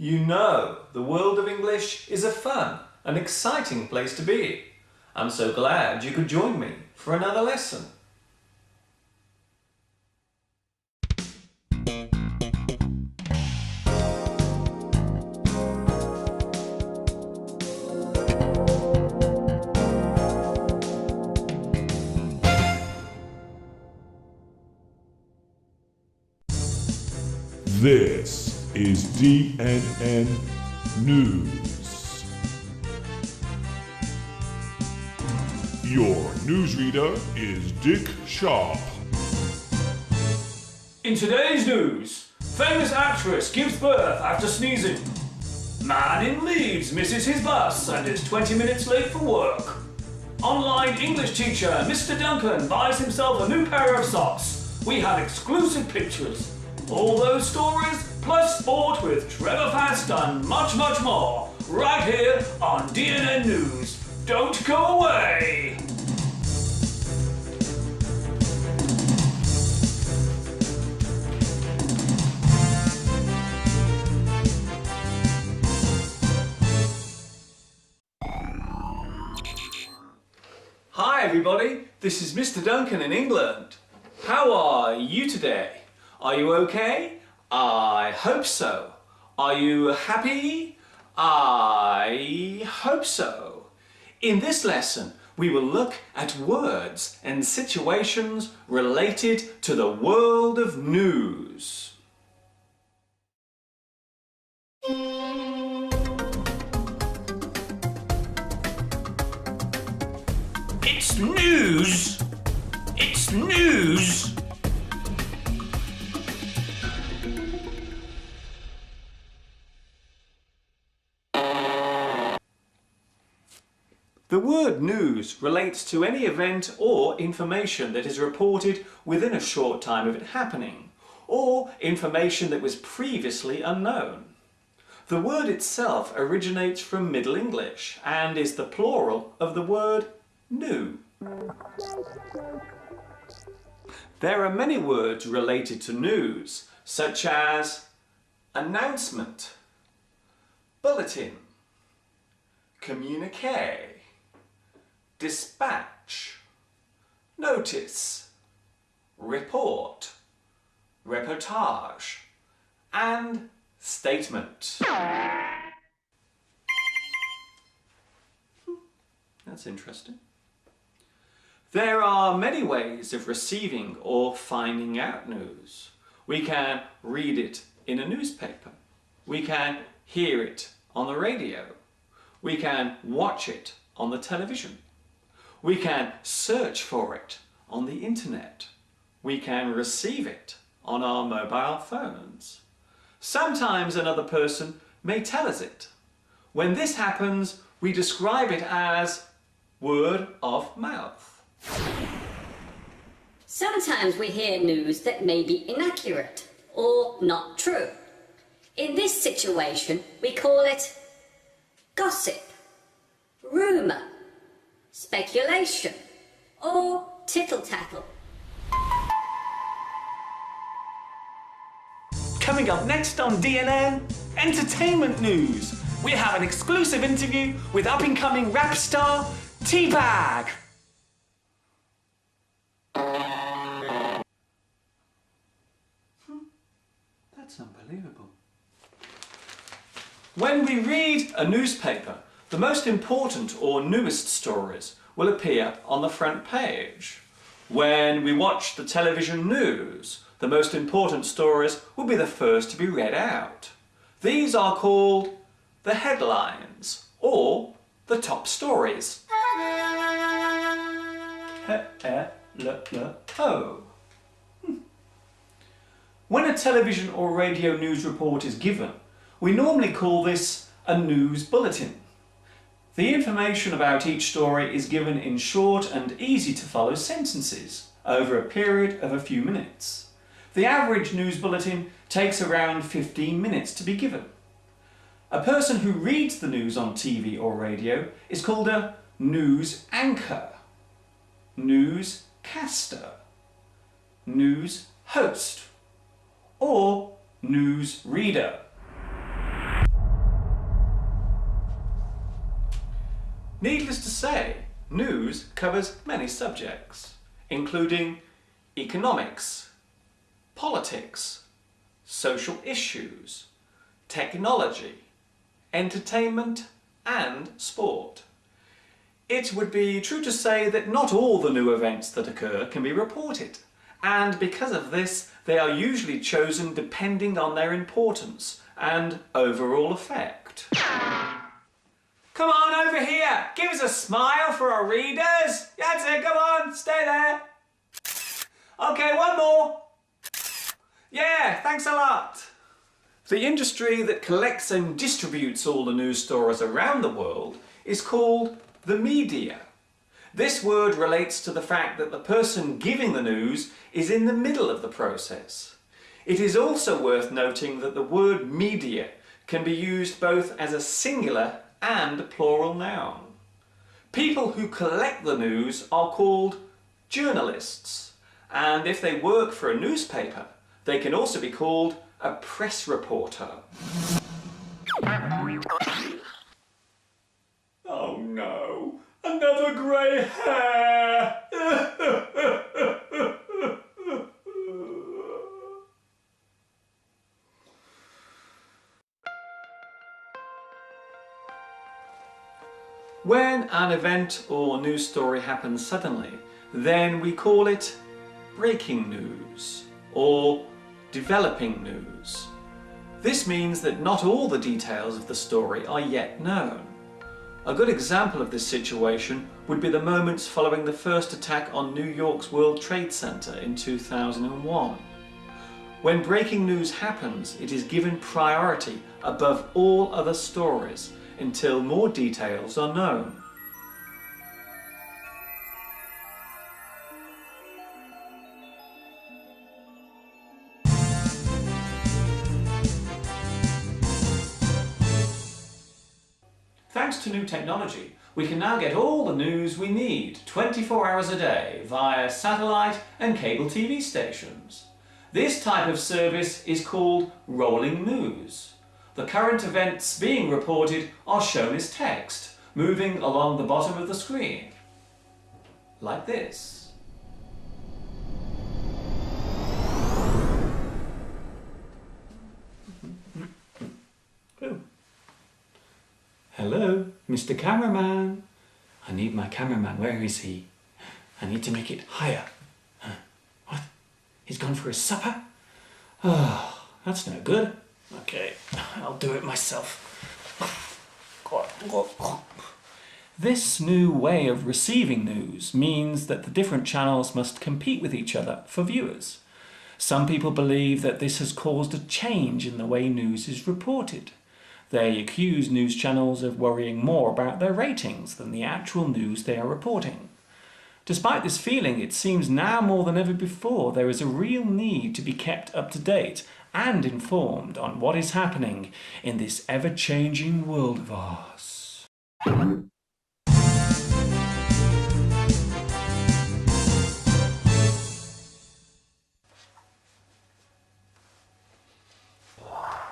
You know, the world of English is a fun and exciting place to be. I'm so glad you could join me for another lesson. This is DNN News. Your newsreader is Dick Sharp. In today's news, famous actress gives birth after sneezing. Man in Leeds misses his bus and is 20 minutes late for work. Online English teacher Mr. Duncan buys himself a new pair of socks. We have exclusive pictures. All those stories, plus sport with Trevor Fast and much, much more, right here on DNN News. Don't go away! Hi everybody, this is Mr. Duncan in England. How are you today? Are you okay? I hope so. Are you happy? I hope so. In this lesson, we will look at words and situations related to the world of news. It's news! It's news! The word news relates to any event or information that is reported within a short time of it happening, or information that was previously unknown. The word itself originates from Middle English and is the plural of the word new. There are many words related to news, such as announcement, bulletin, communique, dispatch, notice, report, reportage, and statement. That's interesting. There are many ways of receiving or finding out news. We can read it in a newspaper. We can hear it on the radio. We can watch it on the television. We can search for it on the internet. We can receive it on our mobile phones. Sometimes another person may tell us it. When this happens, we describe it as word of mouth. Sometimes we hear news that may be inaccurate or not true. In this situation, we call it gossip, rumour, speculation, or tittle-tattle. Coming up next on DNN, entertainment news. We have an exclusive interview with up-and-coming rap star T-Bag. That's unbelievable. When we read a newspaper, the most important or newest stories will appear on the front page. When we watch the television news, the most important stories will be the first to be read out. These are called the headlines or the top stories. When a television or radio news report is given, we normally call this a news bulletin. The information about each story is given in short and easy to follow sentences over a period of a few minutes. The average news bulletin takes around 15 minutes to be given. A person who reads the news on TV or radio is called a news anchor, newscaster, news host, or news reader. Needless to say, news covers many subjects, including economics, politics, social issues, technology, entertainment, and sport. It would be true to say that not all the new events that occur can be reported, and because of this, they are usually chosen depending on their importance and overall effect. Come on over here, give us a smile for our readers. That's it, come on, stay there. Okay, one more. Yeah, thanks a lot. The industry that collects and distributes all the news stories around the world is called the media. This word relates to the fact that the person giving the news is in the middle of the process. It is also worth noting that the word media can be used both as a singular and a plural noun. People who collect the news are called journalists, and if they work for a newspaper, they can also be called a press reporter. Oh no, another grey hair! When an event or news story happens suddenly, then we call it breaking news or developing news. This means that not all the details of the story are yet known. A good example of this situation would be the moments following the first attack on New York's World Trade Center in 2001. When breaking news happens, it is given priority above all other stories until more details are known. Thanks to new technology, we can now get all the news we need 24 hours a day via satellite and cable TV stations. This type of service is called rolling news. The current events being reported are shown as text, moving along the bottom of the screen, like this. Oh. Hello, Mr. Cameraman. I need my cameraman. Where is he? I need to make it higher. What? He's gone for his supper? Oh, that's no good. Okay, I'll do it myself. This new way of receiving news means that the different channels must compete with each other for viewers. Some people believe that this has caused a change in the way news is reported. They accuse news channels of worrying more about their ratings than the actual news they are reporting. Despite this feeling, it seems now more than ever before there is a real need to be kept up to date and informed on what is happening in this ever-changing world of ours.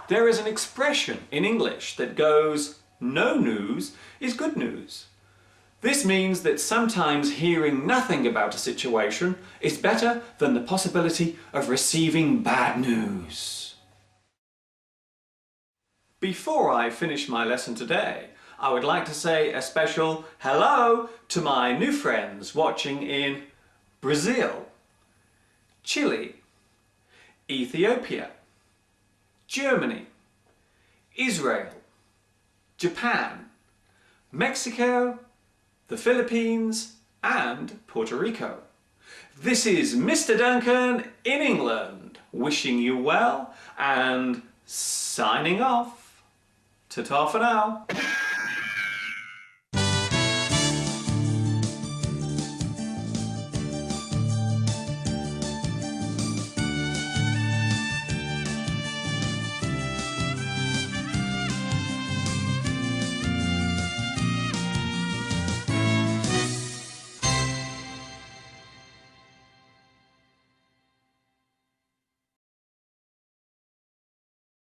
There is an expression in English that goes, "No news is good news." This means that sometimes hearing nothing about a situation is better than the possibility of receiving bad news. Before I finish my lesson today, I would like to say a special hello to my new friends watching in Brazil, Chile, Ethiopia, Germany, Israel, Japan, Mexico, the Philippines, and Puerto Rico. This is Mr. Duncan in England, wishing you well and signing off. Ta-ta for now.